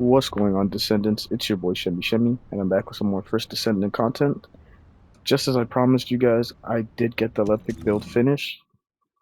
What's going on, Descendants? It's your boy Shemi, and I'm back with some more First Descendant content. Just as I promised you guys, I did get the Lepic build finished,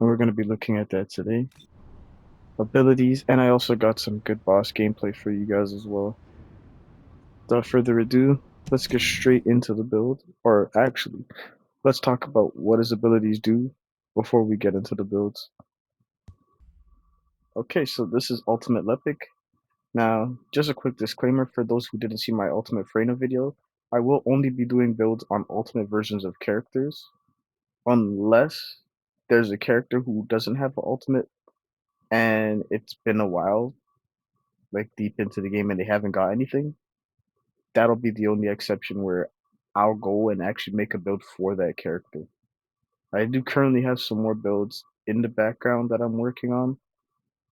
and we're going to be looking at that today. Abilities, and I also got some good boss gameplay for you guys as well. Without further ado, let's get straight into the build. Or actually, let's talk about what his abilities do before we get into the builds. Okay, so this is Ultimate Lepic. Now, just a quick disclaimer for those who didn't see my Ultimate Freyna video, I will only be doing builds on Ultimate versions of characters, unless there's a character who doesn't have an Ultimate and it's been a while, like deep into the game and they haven't got anything. That'll be the only exception where I'll go and actually make a build for that character. I do currently have some more builds in the background that I'm working on,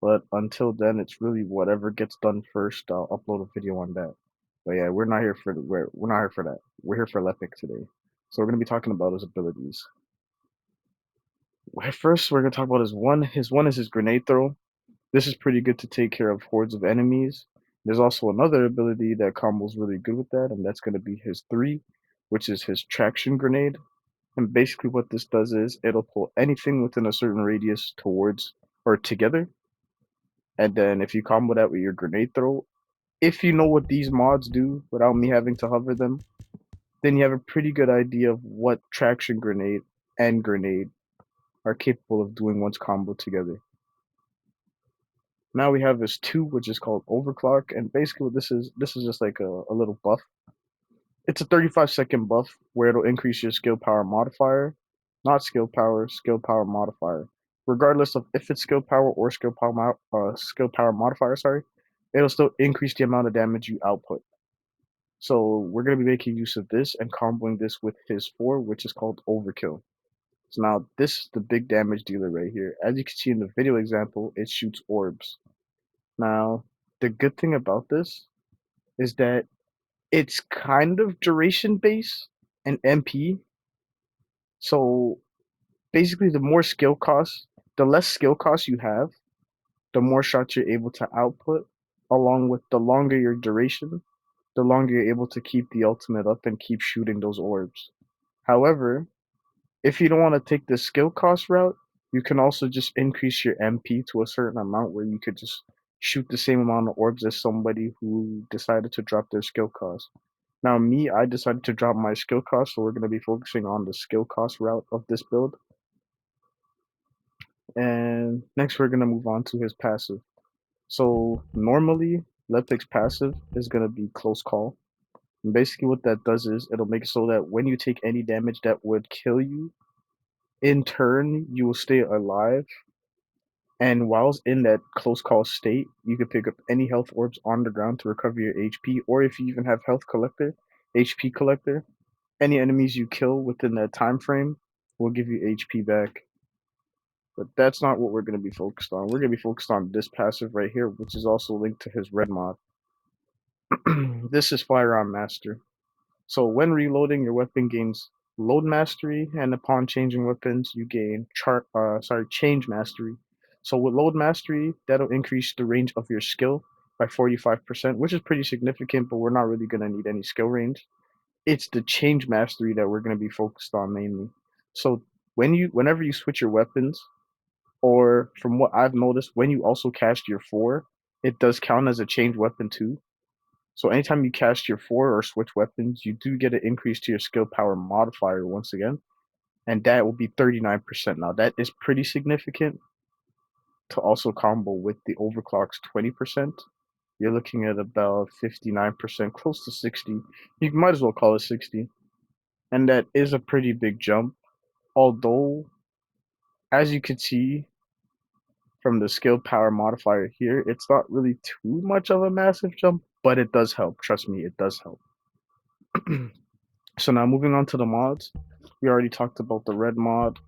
but until then, it's really whatever gets done first. I'll upload a video on that. But yeah, we're not here for that. We're here for Lepic today. So we're gonna be talking about his abilities. First, we're gonna talk about his one. His one is his grenade throw. This is pretty good to take care of hordes of enemies. There's also another ability that combos really good with that, and that's gonna be his three, which is his traction grenade. And basically, what this does is it'll pull anything within a certain radius towards or together. And then if you combo that with your grenade throw, if you know what these mods do without me having to hover them, then you have a pretty good idea of what traction grenade and grenade are capable of doing once comboed together. Now we have this two, which is called overclock, and basically what this is just like a little buff. It's a 35-second buff where it'll increase your skill power modifier, not skill power modifier. Regardless of if it's skill power or skill power modifier, sorry, it'll still increase the amount of damage you output. So we're going to be making use of this and comboing this with his 4, which is called Overkill. So now this is the big damage dealer right here. As you can see in the video example, it shoots orbs. Now, the good thing about this is that it's kind of duration based and MP. So basically, the less skill cost you have, the more shots you're able to output, along with the longer your duration, the longer you're able to keep the ultimate up and keep shooting those orbs. However, if you don't want to take the skill cost route, you can also just increase your MP to a certain amount where you could just shoot the same amount of orbs as somebody who decided to drop their skill cost. Now, me, I decided to drop my skill cost, so we're going to be focusing on the skill cost route of this build. And next, we're going to move on to his passive. So, normally, Lepic's passive is going to be close call. And basically, what that does is it'll make it so that when you take any damage that would kill you, in turn, you will stay alive. And whilst in that close call state, you can pick up any health orbs on the ground to recover your HP, or if you even have HP collector, any enemies you kill within that time frame will give you HP back. But that's not what we're going to be focused on. We're going to be focused on this passive right here, which is also linked to his red mod. This is Firearm Master. So when reloading, your weapon gains load mastery, and upon changing weapons, you gain change mastery. So with load mastery, that'll increase the range of your skill by 45%, which is pretty significant, but we're not really going to need any skill range. It's the change mastery that we're going to be focused on mainly. So whenever you switch your weapons, or from what I've noticed, when you also cast your 4, it does count as a change weapon too. So anytime you cast your 4 or switch weapons, you do get an increase to your skill power modifier once again, and that will be 39%. Now that is pretty significant to also combo with the overclock's 20%. You're looking at about 59%, close to 60. You might as well call it 60. And that is a pretty big jump. Although, as you can see from the skill power modifier here, it's not really too much of a massive jump, but it does help. Trust me, it does help. So now moving on to the mods. We already talked about the red mod.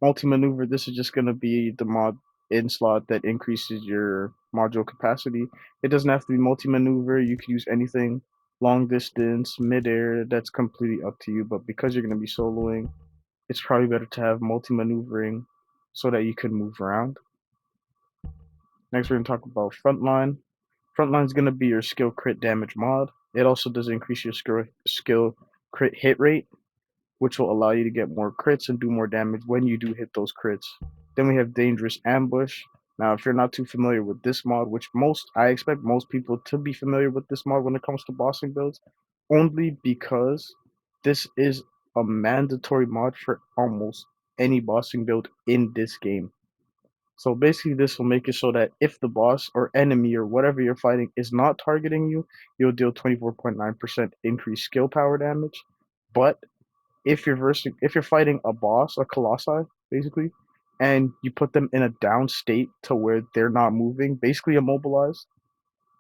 Multi-maneuver, this is just going to be the mod in slot that increases your module capacity. It doesn't have to be multi-maneuver. You can use anything. Long distance, mid-air, that's completely up to you. But because you're going to be soloing, it's probably better to have multi-maneuvering so that you can move around. Next, we're going to talk about frontline. Frontline is going to be your skill crit damage mod. It also does increase your skill crit hit rate, which will allow you to get more crits and do more damage when you do hit those crits. Then we have Dangerous Ambush. Now, if you're not too familiar with this mod, which I expect most people to be familiar with this mod when it comes to bossing builds, only because this is a mandatory mod for almost any bossing build in this game. So basically, this will make it so that if the boss or enemy or whatever you're fighting is not targeting you, you'll deal 24.9% increased skill power damage. But if you're fighting a boss, a colossi, basically, and you put them in a down state to where they're not moving, basically immobilized,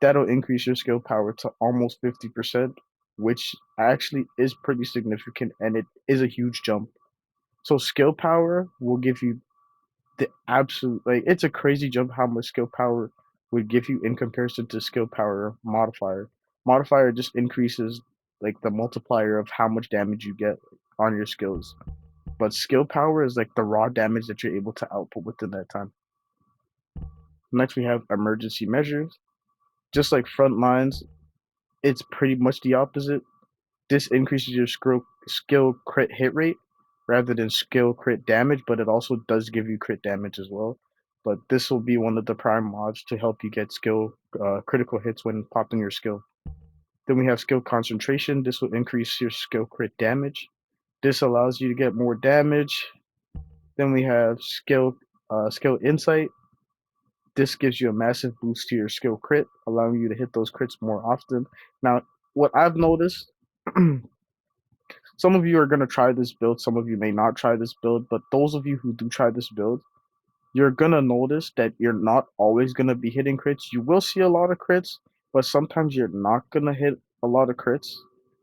that'll increase your skill power to almost 50%, which actually is pretty significant and it is a huge jump. So skill power will give you the absolute, like, it's a crazy jump how much skill power would give you in comparison to skill power modifier. Modifier just increases like the multiplier of how much damage you get on your skills. But skill power is like the raw damage that you're able to output within that time. Next, we have emergency measures. Just like front lines, it's pretty much the opposite. This increases your skill crit hit rate rather than skill crit damage, but it also does give you crit damage as well. But this will be one of the prime mods to help you get skill critical hits when popping your skill. Then we have skill concentration. This will increase your skill crit damage. This allows you to get more damage. Then we have skill insight. This gives you a massive boost to your skill crit, allowing you to hit those crits more often. Now, what I've noticed, some of you are going to try this build, some of you may not try this build, but those of you who do try this build, you're going to notice that you're not always going to be hitting crits. You will see a lot of crits, but sometimes you're not going to hit a lot of crits,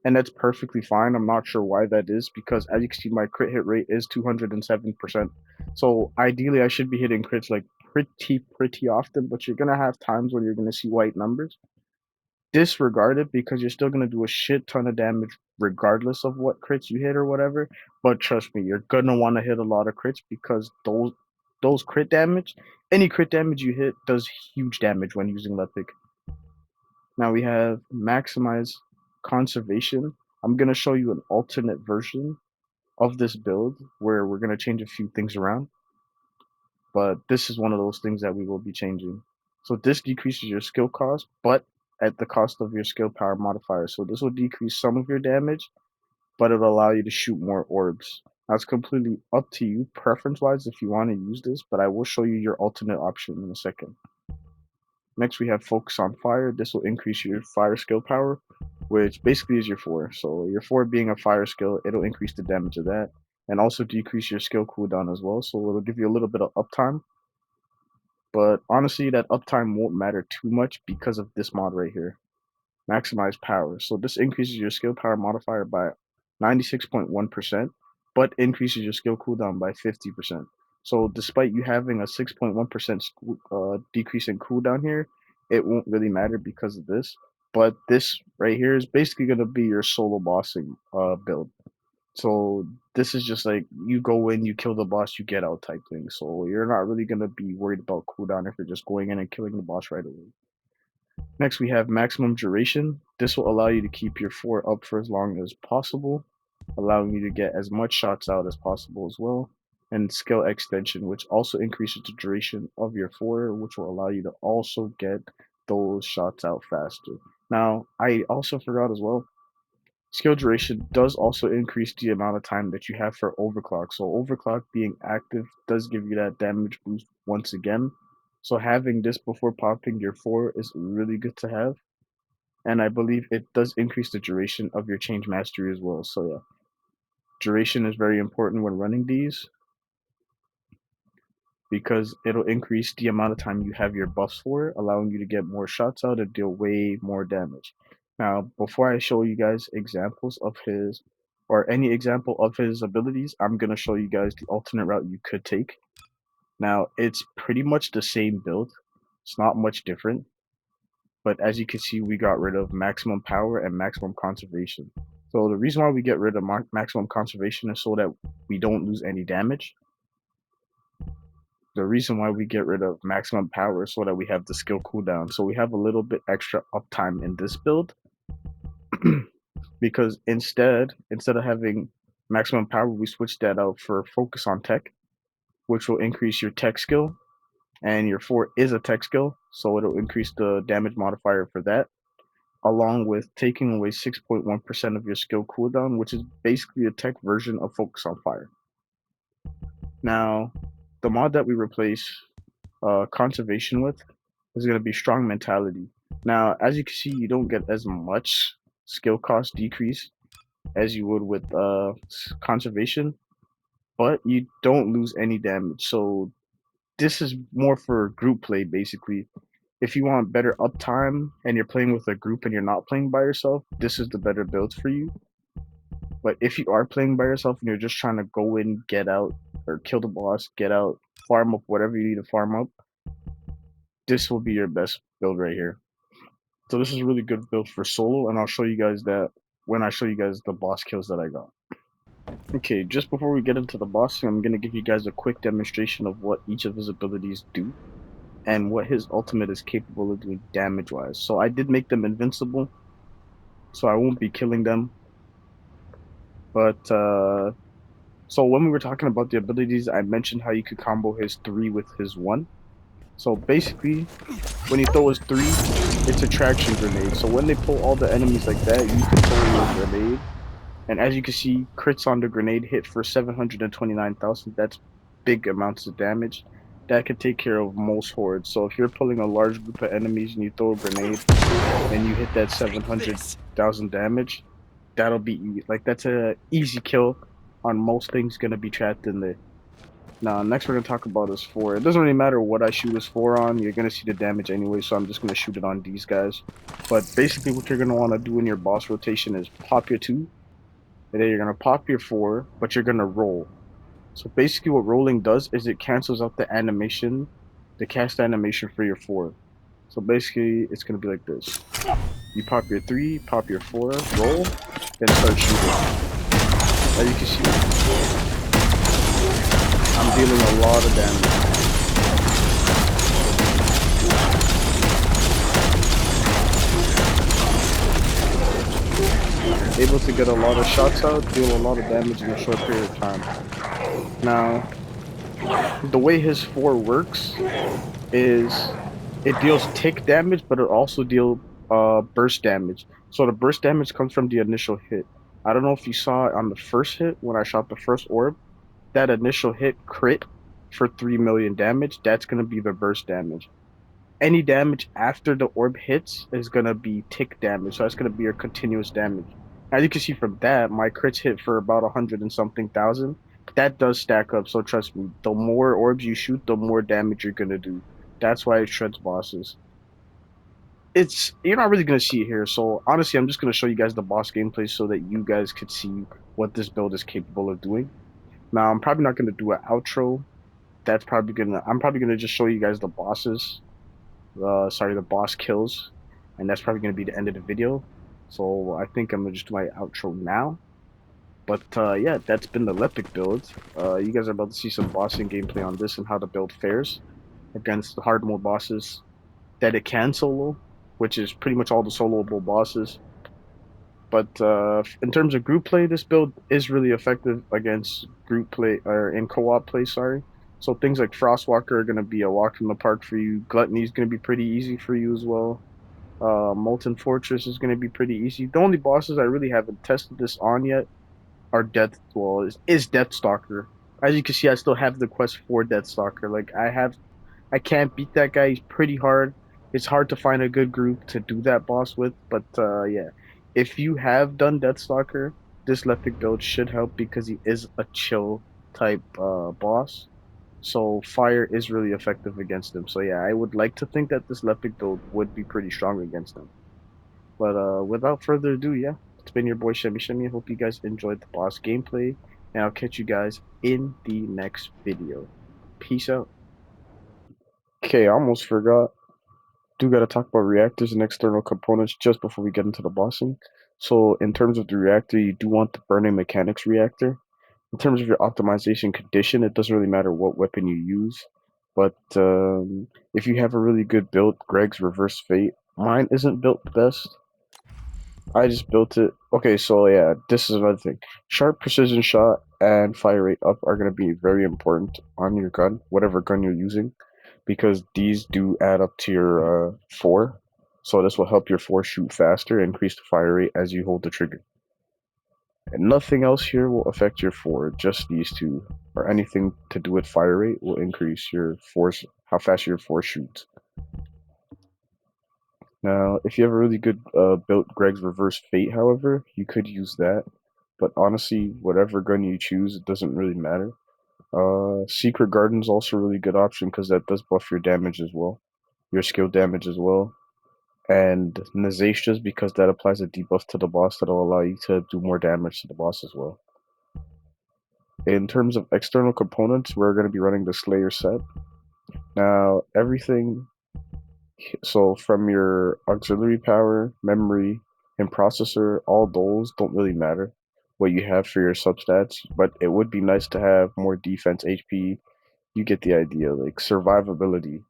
and that's perfectly fine. I'm not sure why that is, because as you can see, my crit hit rate is 207%. So ideally, I should be hitting crits like pretty often, but you're going to have times when you're going to see white numbers. Disregard it because you're still going to do a shit ton of damage regardless of what crits you hit or whatever. But trust me, you're going to want to hit a lot of crits because those crit damage, any crit damage you hit does huge damage when using Lepic. Now we have maximize conservation. I'm going to show you an alternate version of this build where we're going to change a few things around, but this is one of those things that we will be changing. So this decreases your skill cost, but at the cost of your skill power modifier. So this will decrease some of your damage, but it'll allow you to shoot more orbs. Now it's completely up to you, preference-wise, if you want to use this, but I will show you your alternate option in a second. Next, we have Focus on Fire. This will increase your fire skill power, which basically is your 4. So your 4 being a fire skill, it'll increase the damage of that, and also decrease your skill cooldown as well. So it'll give you a little bit of uptime. But honestly, that uptime won't matter too much because of this mod right here. Maximize power. So this increases your skill power modifier by 96.1%, but increases your skill cooldown by 50%. So despite you having a 6.1% decrease in cooldown here, it won't really matter because of this. But this right here is basically going to be your solo bossing build. So this is just like you go in, you kill the boss, you get out type thing. So you're not really going to be worried about cooldown if you're just going in and killing the boss right away. Next, we have maximum duration. This will allow you to keep your 4 up for as long as possible, allowing you to get as much shots out as possible as well. And skill extension, which also increases the duration of your 4, which will allow you to also get those shots out faster. Now, I also forgot as well, skill duration does also increase the amount of time that you have for overclock. So overclock being active does give you that damage boost once again. So having this before popping your 4 is really good to have. And I believe it does increase the duration of your change mastery as well. So yeah, duration is very important when running these because it'll increase the amount of time you have your buffs for, allowing you to get more shots out and deal way more damage. Now, before I show you guys examples of his, or any example of his abilities, I'm going to show you guys the alternate route you could take. Now, it's pretty much the same build. It's not much different. But as you can see, we got rid of maximum power and maximum conservation. So the reason why we get rid of maximum conservation is so that we don't lose any damage. The reason why we get rid of maximum power is so that we have the skill cooldown. So we have a little bit extra uptime in this build because instead of having maximum power, we switched that out for focus on tech, which will increase your tech skill, and your 4 is a tech skill, so it'll increase the damage modifier for that, along with taking away 6.1% of your skill cooldown, which is basically a tech version of focus on fire. Now, the mod that we replace conservation with is going to be strong mentality. Now, as you can see, you don't get as much skill cost decrease as you would with conservation, but you don't lose any damage. So this is more for group play, basically. If you want better uptime and you're playing with a group and you're not playing by yourself, this is the better build for you. But if you are playing by yourself and you're just trying to go in, get out, or kill the boss, get out, farm up whatever you need to farm up, this will be your best build right here. So this is a really good build for solo, and I'll show you guys that when I show you guys the boss kills that I got. Okay, just before we get into the boss, I'm going to give you guys a quick demonstration of what each of his abilities do and what his ultimate is capable of doing damage-wise. So I did make them invincible, so I won't be killing them. But, so when we were talking about the abilities, I mentioned how you could combo his 3 with his 1. So basically, when you throw his 3, it's a traction grenade. So when they pull all the enemies like that, you can throw your grenade. And as you can see, crits on the grenade hit for 729,000. That's big amounts of damage. That could take care of most hordes. So if you're pulling a large group of enemies and you throw a grenade and you hit that 700,000 damage, that'll be like that's a easy kill on most things gonna be trapped in there. Now, next we're gonna talk about is 4. It doesn't really matter what I shoot his 4 on. You're gonna see the damage anyway, so I'm just gonna shoot it on these guys. But basically, what you're gonna want to do in your boss rotation is pop your 2. And then you're gonna pop your 4, but you're gonna roll. So basically what rolling does is it cancels out the animation, the cast animation for your 4. So basically it's gonna be like this. You pop your 3, pop your 4, roll, then start shooting. As you can see, I'm dealing a lot of damage. Able to get a lot of shots out, deal a lot of damage in a short period of time. Now, the way his 4 works is it deals tick damage, but it also deals burst damage. So the burst damage comes from the initial hit. I don't know if you saw it on the first hit when I shot the first orb. That initial hit crit for 3 million damage. That's going to be the burst damage. Any damage after the orb hits is going to be tick damage. So that's going to be your continuous damage. As you can see from that, my crits hit for about 100 and something thousand. That does stack up, so trust me. The more orbs you shoot, the more damage you're going to do. That's why it shreds bosses. It's You're not really gonna see it here, so honestly, I'm just gonna show you guys the boss gameplay so that you guys could see what this build is capable of doing. Now, I'm probably not gonna do an outro. I'm probably gonna just show you guys the bosses. The boss kills, and that's probably gonna be the end of the video. So I think I'm gonna just do my outro now. But yeah, that's been the Lepic build. You guys are about to see some bossing gameplay on this and how the build fares against the hard mode bosses that it can solo, which is pretty much all the soloable bosses. But in terms of group play, this build is really effective against group play or in co-op play. Sorry. So things like Frostwalker are going to be a walk in the park for you. Gluttony is going to be pretty easy for you as well. Molten Fortress is going to be pretty easy. The only bosses I really haven't tested this on yet are is Deathstalker. As you can see, I still have the quest for Deathstalker. I can't beat that guy. He's pretty hard. It's hard to find a good group to do that boss with. But yeah, if you have done Deathstalker, this Lepic build should help because he is a chill type boss. So fire is really effective against him. So yeah, I would like to think that this Lepic build would be pretty strong against him. But without further ado, yeah, it's been your boy Shemi Shemi. I hope you guys enjoyed the boss gameplay, and I'll catch you guys in the next video. Peace out. Okay, I almost forgot. Do got to talk about reactors and external components just before we get into the bossing. So in terms of the reactor, you do want the burning mechanics reactor. In terms of your optimization condition, it doesn't really matter what weapon you use. But if you have a really good build, Greg's Reverse Fate, mine isn't built the best. I just built it. Okay, so yeah, this is another thing. Sharp precision shot and fire rate up are going to be very important on your gun, whatever gun you're using, because these do add up to your 4. So this will help your 4 shoot faster, increase the fire rate as you hold the trigger. And nothing else here will affect your 4, just these two, or anything to do with fire rate will increase your force, how fast your 4 shoots. Now, if you have a really good built Greg's Reverse Fate, however, you could use that. But honestly, whatever gun you choose, it doesn't really matter. Secret Garden's also a really good option because that does buff your damage as well, your skill damage as well. And Nazacia's because that applies a debuff to the boss that'll allow you to do more damage to the boss as well. In terms of external components, we're going to be running the Slayer set. Now, everything, so from your auxiliary power, memory, and processor, all those don't really matter what you have for your substats, but it would be nice to have more defense, HP. You get the idea, like survivability.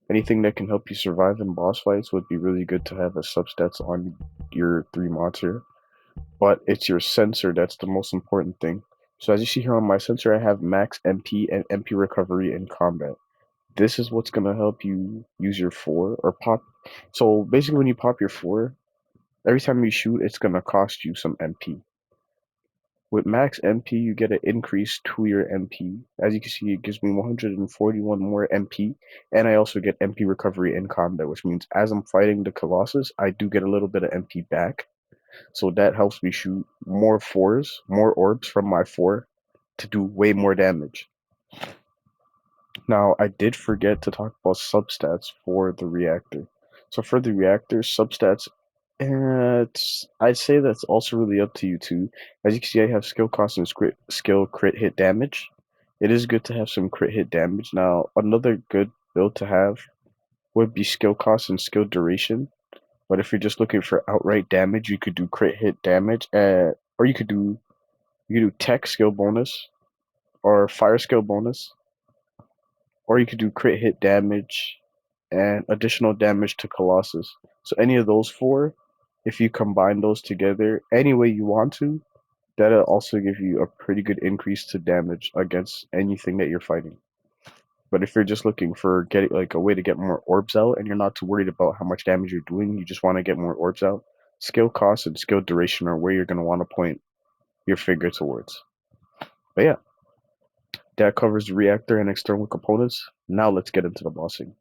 Anything that can help you survive in boss fights would be really good to have as substats on your 3 mods here. But it's your sensor that's the most important thing. So as you see here on my sensor, I have max MP and MP recovery in combat. This is what's gonna help you use your 4 or pop. So basically, when you pop your 4, every time you shoot, it's gonna cost you some MP. With max MP, you get an increase to your MP. As you can see, it gives me 141 more MP, and I also get MP recovery in combat, which means as I'm fighting the Colossus, I do get a little bit of MP back. So that helps me shoot more 4s, more orbs from my 4 to do way more damage. Now, I did forget to talk about substats for the reactor. So for the reactor, substats, I'd say that's also really up to you too. As you can see, I have skill cost and skill crit hit damage. It is good to have some crit hit damage. Now, another good build to have would be skill cost and skill duration. But if you're just looking for outright damage, you could do crit hit damage, or you could do tech skill bonus or fire skill bonus, or you could do crit hit damage and additional damage to Colossus. So any of those 4, if you combine those together any way you want to, that'll also give you a pretty good increase to damage against anything that you're fighting. But if you're just looking for getting like a way to get more orbs out and you're not too worried about how much damage you're doing, you just want to get more orbs out, skill cost and skill duration are where you're going to want to point your finger towards. But yeah, that covers the reactor and external components. Now let's get into the bossing.